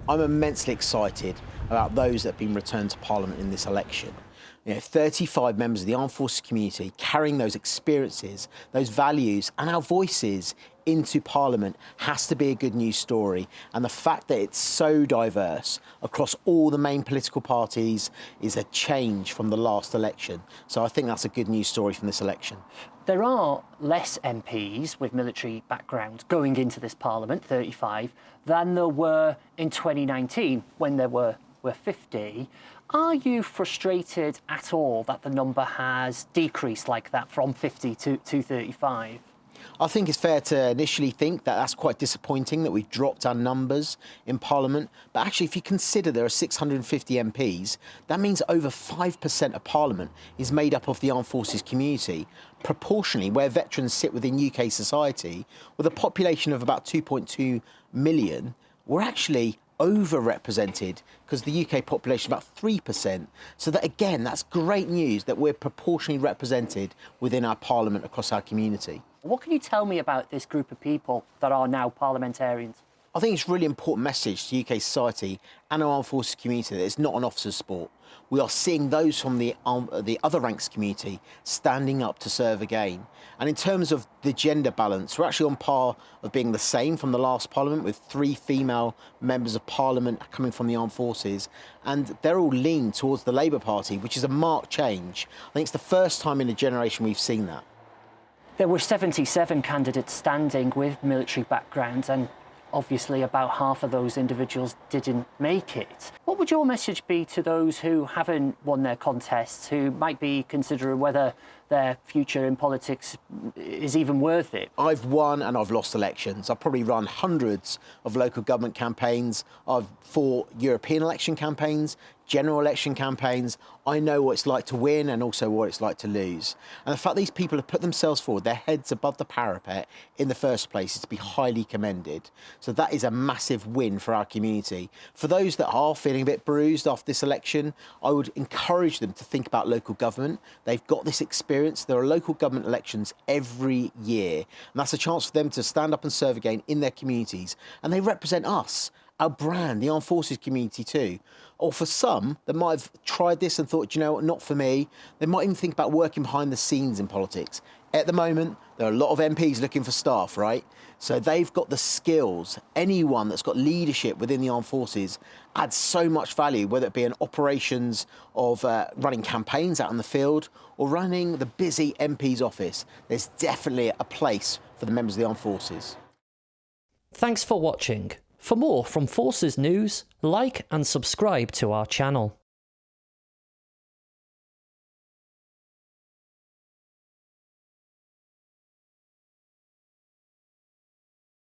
I'm immensely excited about those that have been returned to Parliament in this election. 35 members of the armed forces community carrying those experiences, those values and our voices into Parliament has to be a good news story. And the fact that it's so diverse across all the main political parties is a change from the last election. So I think that's a good news story from this election. There are less MPs with military backgrounds going into this Parliament, 35, than there were in 2019 when there were 50. Are you frustrated at all that the number has decreased like that from 50 to 35? I think it's fair to initially think that that's quite disappointing that we've dropped our numbers in Parliament. But actually, if you consider there are 650 MPs, that means over 5% of Parliament is made up of the armed forces community. Proportionally, where veterans sit within UK society, with a population of about 2.2 million, we're actually overrepresented because the UK population is about 3%. So that, again, that's great news that we're proportionally represented within our Parliament across our community. What can you tell me about this group of people that are now parliamentarians? I think it's a really important message to UK society and our armed forces community that it's not an officer's sport. We are seeing those from the other ranks community standing up to serve again. And in terms of the gender balance, we're actually on par of being the same from the last Parliament, with 3 female members of Parliament coming from the armed forces. And they're all lean towards the Labour Party, which is a marked change. I think it's the first time in a generation we've seen that. There were 77 candidates standing with military backgrounds, and obviously about half of those individuals didn't make it. What would your message be to those who haven't won their contests, who might be considering whether their future in politics is even worth it? I've won and I've lost elections. I've probably run hundreds of local government campaigns. I've fought European election campaigns, general election campaigns. I know what it's like to win and also what it's like to lose. And the fact these people have put themselves forward, their heads above the parapet in the first place, is to be highly commended. So that is a massive win for our community. For those that are feeling a bit bruised after this election, I would encourage them to think about local government. They've got this experience. There are local government elections every year, and that's a chance for them to stand up and serve again in their communities. And they represent us, our brand, the armed forces community too. Or for some that might have tried this and thought, you know what, not for me, they might even think about working behind the scenes in politics. At the moment, there are a lot of MPs looking for staff, right? So they've got the skills. Anyone that's got leadership within the armed forces adds so much value, whether it be in operations of running campaigns out in the field or running the busy MP's office. There's definitely a place for the members of the armed forces. Thanks for watching. For more from Forces News, like and subscribe to our channel.